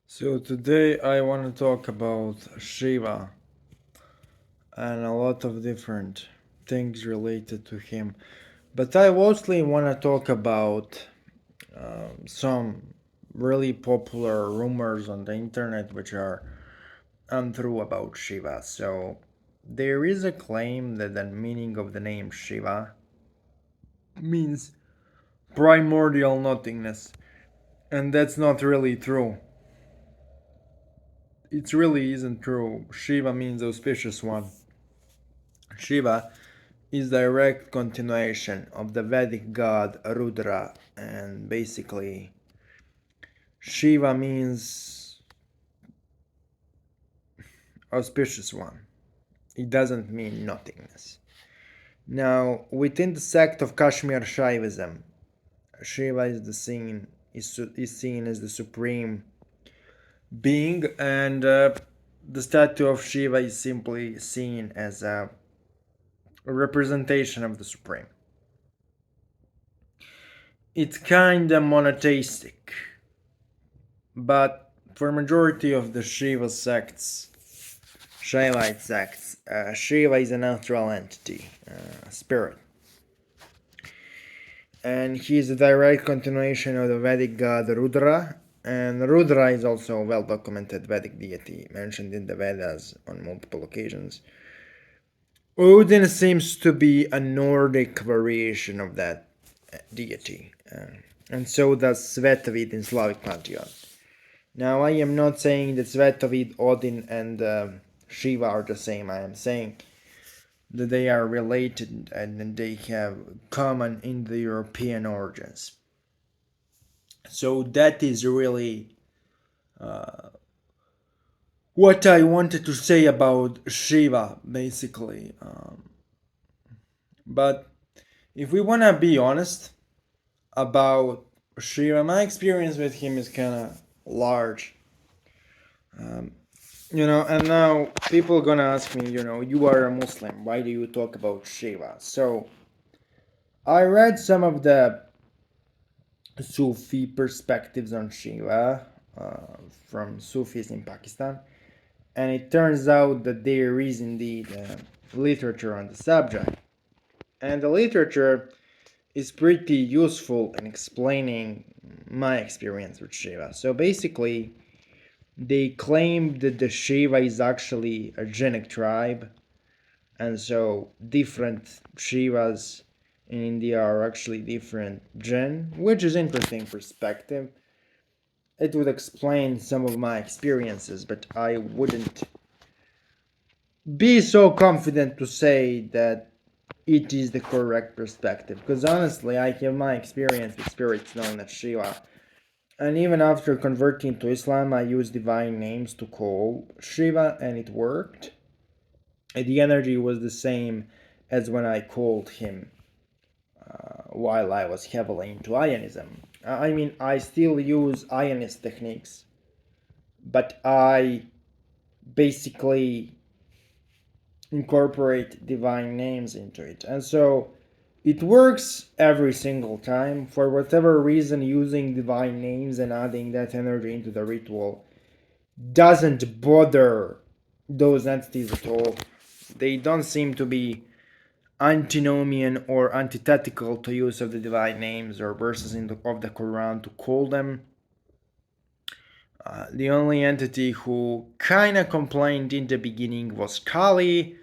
So today I want to talk about Shiva and a lot of different things related to him. But I mostly want to talk about some really popular rumors on the internet which are untrue about Shiva. So there is a claim that the meaning of the name Shiva means primordial nothingness. And that's not really true. It really isn't true. Shiva means auspicious one. Shiva is direct continuation of the Vedic god Rudra, and basically Shiva means auspicious one. It doesn't mean nothingness. Now, within the sect of Kashmir Shaivism, Shiva is seen as the supreme being, and the statue of Shiva is simply seen as a representation of the supreme. It's kinda monotheistic, but for majority of the Shiva sects, Shaivite sects, Shiva is a natural entity, spirit, and he is a direct continuation of the Vedic god Rudra. And Rudra is also a well-documented Vedic deity mentioned in the Vedas on multiple occasions. Odin seems to be a Nordic variation of that deity, and so does Svetavid in Slavic pantheon. Now, I am not saying that Svetavid, Odin, and Shiva are the same. I am saying that they are related and they have common Indo-European origins. So that is really what I wanted to say about Shiva, basically. But if we want to be honest about Shiva, my experience with him is kind of large. And now people gonna ask me, you are a Muslim, why do you talk about Shiva? So I read some of the Sufi perspectives on Shiva from Sufis in Pakistan, and it turns out that there is indeed literature on the subject, and the literature is pretty useful in explaining my experience with Shiva. So basically, they claim that the Shiva is actually a genic tribe, and so different Shivas in India are actually different jinn, which is interesting perspective. It would explain some of my experiences, but I wouldn't be so confident to say that it is the correct perspective, because honestly, I have my experience with spirits known as Shiva. And even after converting to Islam, I used divine names to call Shiva, and it worked. And the energy was the same as when I called him while I was heavily into Ionism. I mean, I still use Ionist techniques, but I basically incorporate divine names into it. And so it works every single time. For whatever reason, using divine names and adding that energy into the ritual doesn't bother those entities at all. They don't seem to be antinomian or antithetical to use of the divine names or verses of the Quran to call them. The only entity who kind of complained in the beginning was Kali,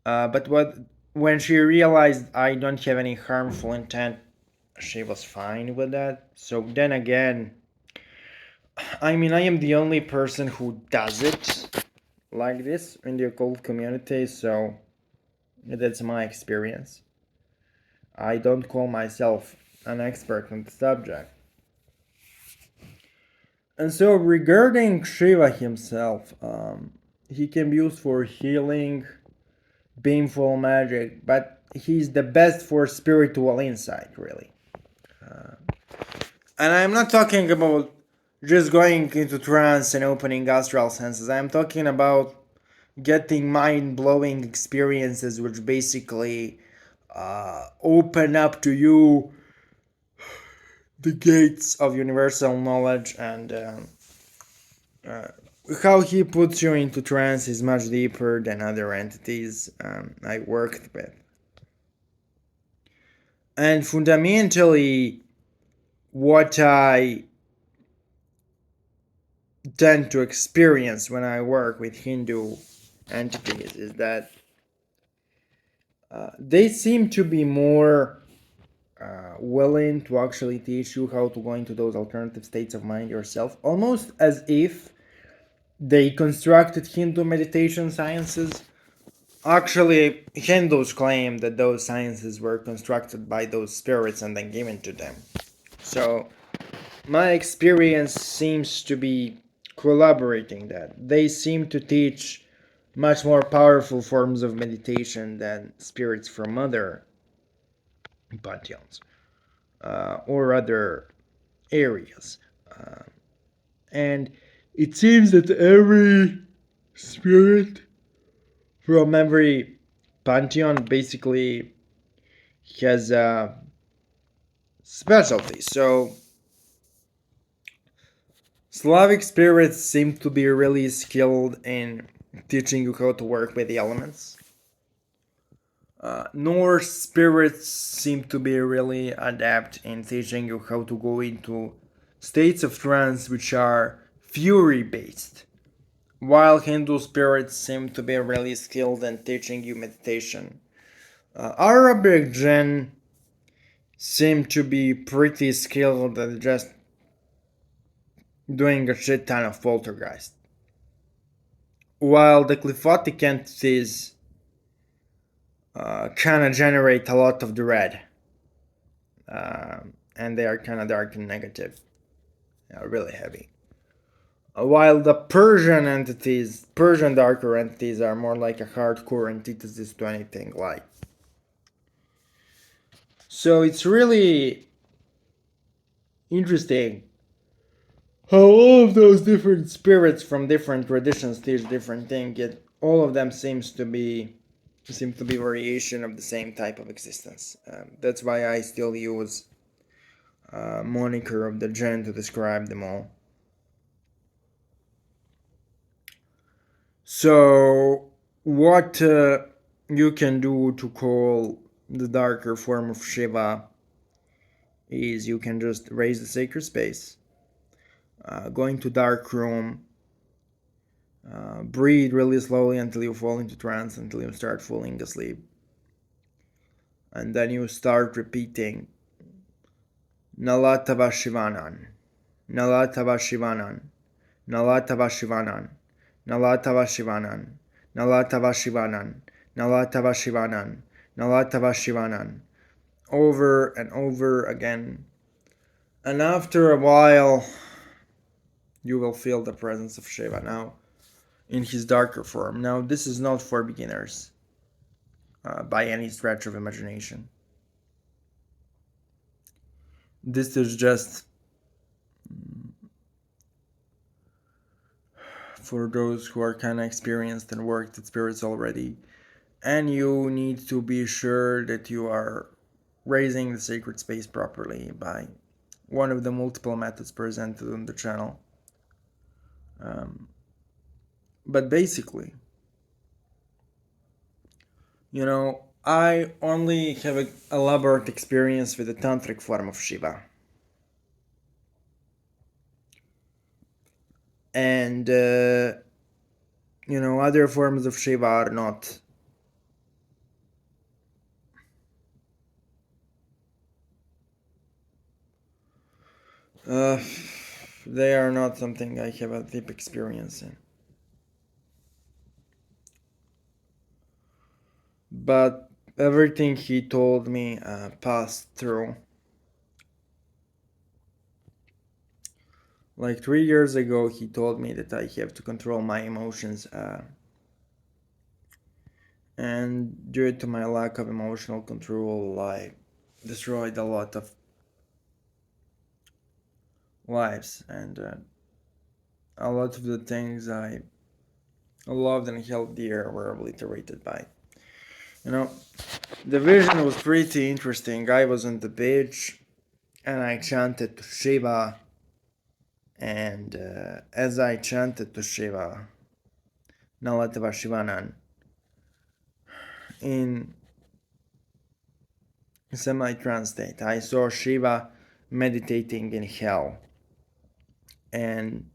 but when she realized I don't have any harmful intent, she was fine with that. So then again, I mean, I am the only person who does it like this in the occult community, so that's my experience. I don't call myself an expert on the subject. And so, regarding Shiva himself, he can be used for healing, beamful magic, but he's the best for spiritual insight, really. And I'm not talking about just going into trance and opening astral senses. I'm talking about getting mind blowing experiences, which basically open up to you the gates of universal knowledge and Uh, how he puts you into trance is much deeper than other entities I worked with. And fundamentally, what I tend to experience when I work with Hindu entities is that they seem to be more willing to actually teach you how to go into those alternative states of mind yourself, almost as if they constructed Hindu meditation sciences. Actually, Hindus claim that those sciences were constructed by those spirits and then given to them. So, my experience seems to be collaborating that. They seem to teach much more powerful forms of meditation than spirits from other pantheons or other areas. Uh, and it seems that every spirit from every pantheon basically has a specialty. So Slavic spirits seem to be really skilled in teaching you how to work with the elements. Norse spirits seem to be really adept in teaching you how to go into states of trance which are fury based, while Hindu spirits seem to be really skilled in teaching you meditation. Arabic Jinn seem to be pretty skilled at just doing a shit ton of poltergeist. While the Qliphothic entities kind of generate a lot of dread, and they are kind of dark and negative, really heavy. While the Persian darker entities are more like a hardcore antithesis to anything light. So it's really interesting how all of those different spirits from different traditions teach different things, yet all of them seem to be variation of the same type of existence. That's why I still use moniker of the Gen to describe them all. So, what you can do to call the darker form of Shiva is you can just raise the sacred space, go into dark room, breathe really slowly until you fall into trance, until you start falling asleep. And then you start repeating Nalatava Shivanan, Nalatava Shivanan, Nalatava Shivanan, Nalatava Shivanan, Nalatava Shivanan, Nalatava Shivanan, Nalatava Shivanan, over and over again. And after a while, you will feel the presence of Shiva now in his darker form. Now, this is not for beginners by any stretch of imagination. This is just for those who are kind of experienced and worked with spirits already. And you need to be sure that you are raising the sacred space properly by one of the multiple methods presented on the channel. But basically, I only have an elaborate experience with the tantric form of Shiva. And, other forms of Shiva are not. They are not something I have a deep experience in. But everything he told me passed through. Like 3 years ago, he told me that I have to control my emotions. And due to my lack of emotional control, I destroyed a lot of lives. And a lot of the things I loved and held dear were obliterated by. The vision was pretty interesting. I was on the beach and I chanted to Shiva And as I chanted to Shiva, Nalatava Shivanan, in semi trance state, I saw Shiva meditating in hell. And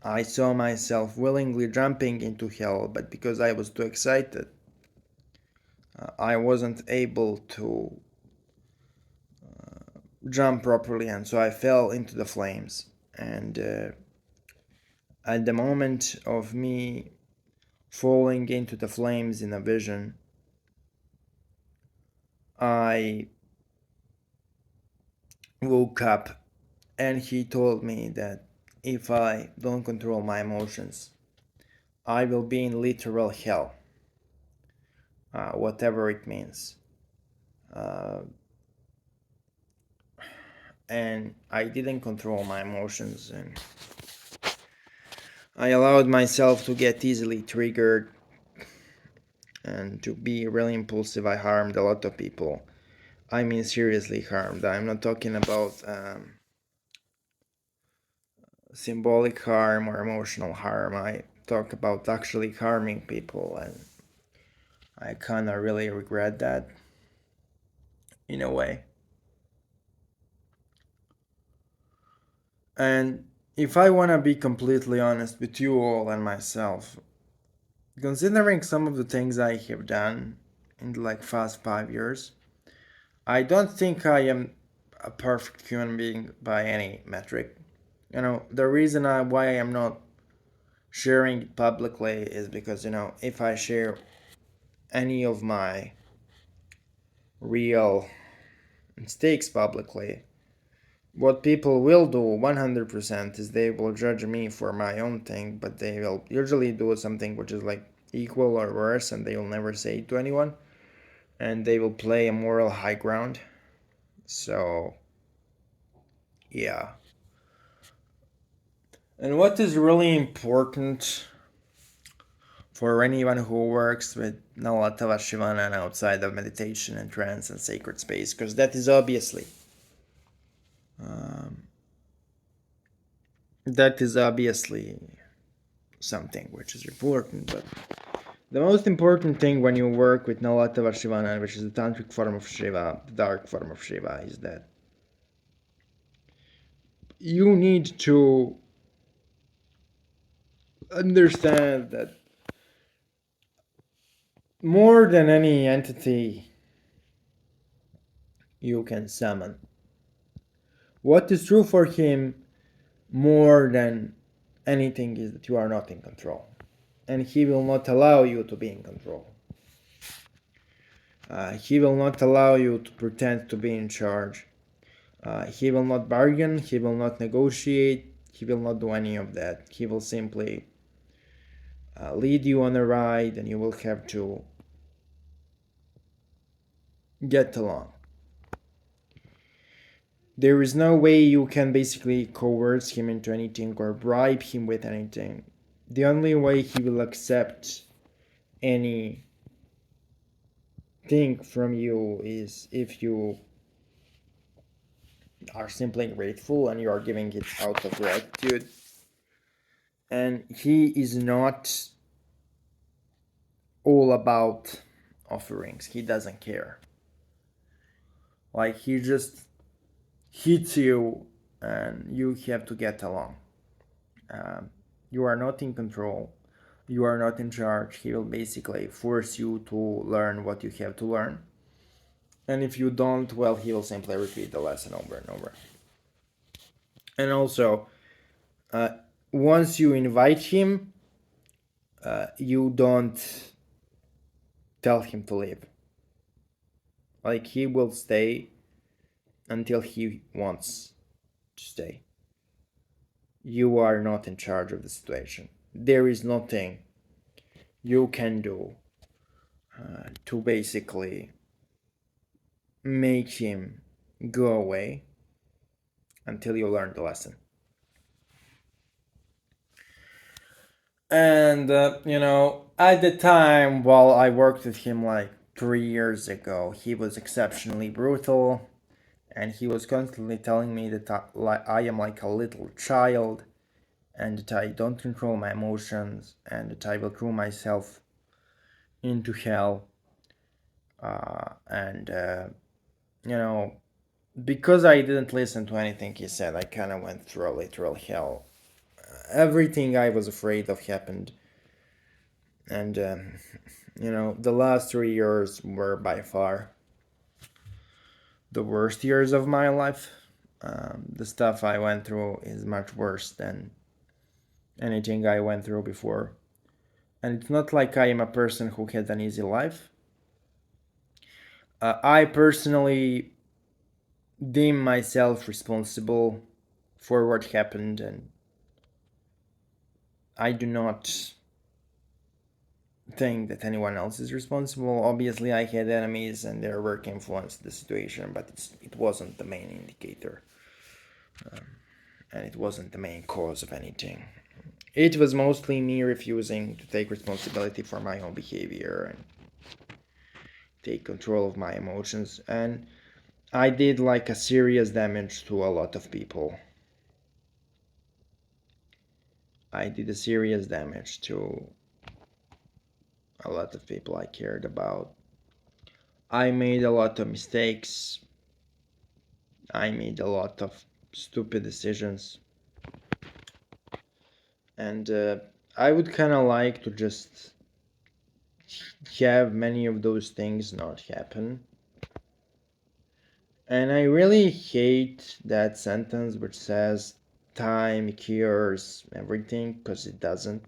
I saw myself willingly jumping into hell, but because I was too excited, I wasn't able to jump properly, and so I fell into the flames. And at the moment of me falling into the flames in a vision, I woke up and he told me that if I don't control my emotions, I will be in literal hell, whatever it means. Uh, and I didn't control my emotions, and I allowed myself to get easily triggered and to be really impulsive. I harmed a lot of people. I mean, seriously harmed. I'm not talking about symbolic harm or emotional harm. I talk about actually harming people, and I kind of really regret that in a way. And if I want to be completely honest with you all and myself, considering some of the things I have done in the like past 5 years, I don't think I am a perfect human being by any metric. The reason why I'm not sharing it publicly is because, if I share any of my real mistakes publicly, what people will do 100% is they will judge me for my own thing, but they will usually do something which is like equal or worse, and they will never say it to anyone, and they will play a moral high ground. So, yeah. And what is really important for anyone who works with Nalatava Shivana outside of meditation and trance and sacred space, because um, that is obviously something which is important. But the most important thing when you work with Nalatava Shivana, which is the tantric form of Shiva, the dark form of Shiva, is that you need to understand that more than any entity you can summon, what is true for him more than anything is that you are not in control. And he will not allow you to be in control. He will not allow you to pretend to be in charge. He will not bargain, he will not negotiate, he will not do any of that. He will simply lead you on a ride, and you will have to get along. There is no way you can basically coerce him into anything or bribe him with anything. The only way he will accept anything from you is if you are simply grateful and you are giving it out of gratitude. And he is not all about offerings. He doesn't care. Like, he just hits you and you have to get along. You are not in control. You are not in charge. He will basically force you to learn what you have to learn. And if you don't, well, he will simply repeat the lesson over and over. And also, uh, once you invite him, you don't tell him to leave. Like, he will stay until he wants to stay. You are not in charge of the situation. There is nothing you can do to basically make him go away until you learn the lesson. And, at the time while I worked with him like 3 years ago, he was exceptionally brutal and he was constantly telling me that I am like a little child, and that I don't control my emotions, and that I will throw myself into hell. And you know, because I didn't listen to anything he said, I kind of went through a literal hell. Everything I was afraid of happened, and the last 3 years were by far the worst years of my life. The stuff I went through is much worse than anything I went through before. And it's not like I am a person who had an easy life. I personally deem myself responsible for what happened, and I do not think that anyone else is responsible. Obviously, I had enemies and their work influenced the situation, but it wasn't the main indicator, and it wasn't the main cause of anything. It was mostly me refusing to take responsibility for my own behavior and take control of my emotions, and I did like a serious damage to a lot of people. I did a serious damage to a lot of people I cared about. I made a lot of mistakes. I made a lot of stupid decisions. And I would kind of like to just have many of those things not happen. And I really hate that sentence which says time cures everything, because it doesn't,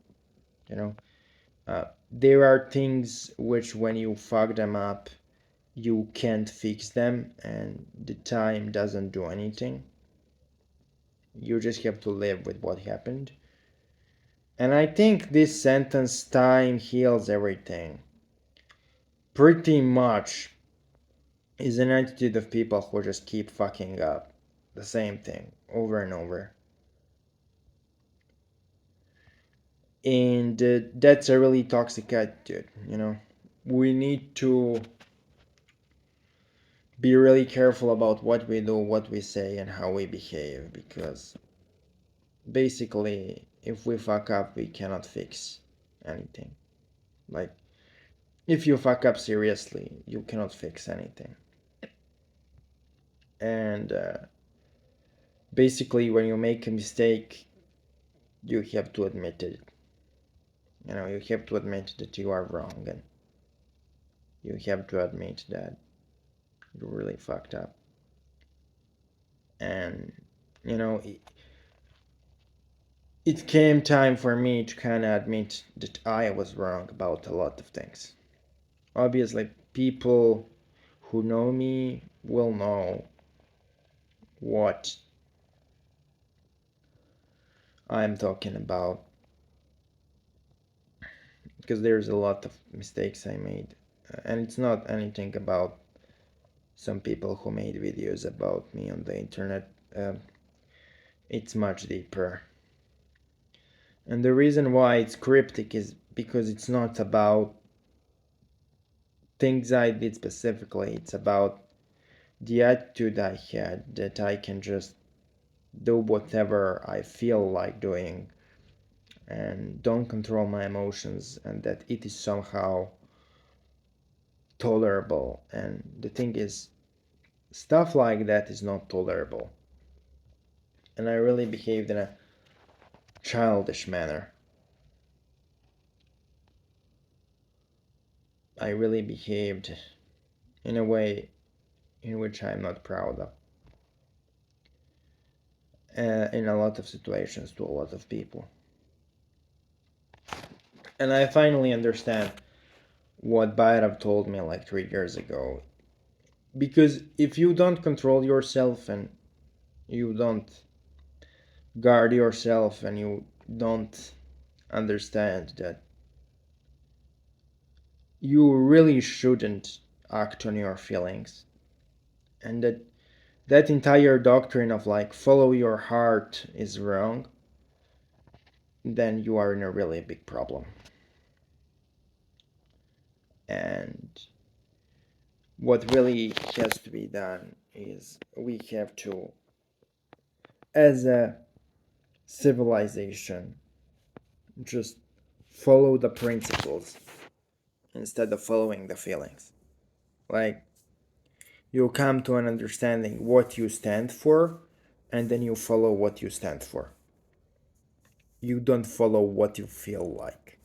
you know. There are things which, when you fuck them up, you can't fix them, and the time doesn't do anything. You just have to live with what happened. And I think this sentence, time heals everything, pretty much is an attitude of people who just keep fucking up the same thing over and over. And that's a really toxic attitude. We need to be really careful about what we do, what we say, and how we behave, because basically, if we fuck up, we cannot fix anything. Like, if you fuck up seriously, you cannot fix anything. And basically, when you make a mistake, you have to admit it. You have to admit that you are wrong, and you have to admit that you really fucked up. And, you know, it came time for me to kind of admit that I was wrong about a lot of things. Obviously, people who know me will know what I'm talking about, because there's a lot of mistakes I made. And it's not anything about some people who made videos about me on the internet. It's much deeper. And the reason why it's cryptic is because it's not about things I did specifically, it's about the attitude I had, that I can just do whatever I feel like doing and don't control my emotions, and that it is somehow tolerable. And the thing is, stuff like that is not tolerable. And I really behaved in a childish manner. I really behaved in a way in which I'm not proud of. In a lot of situations, to a lot of people. And I finally understand what Bayrav told me like 3 years ago. Because if you don't control yourself, and you don't guard yourself, and you don't understand that you really shouldn't act on your feelings, and that entire doctrine of like follow your heart is wrong, then you are in a really big problem. And What really has to be done is we have to, as a civilization, just follow the principles instead of following the feelings. Like, you come to an understanding what you stand for, and then you follow what you stand for. You don't follow what you feel like.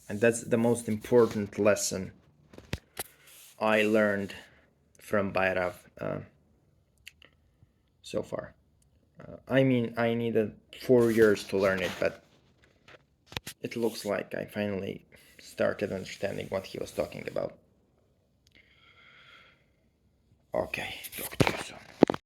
And that's the most important lesson I learned from Bayrav so far. I mean, I needed 4 years to learn it, but it looks like I finally started understanding what he was talking about. Okay, talk to you soon.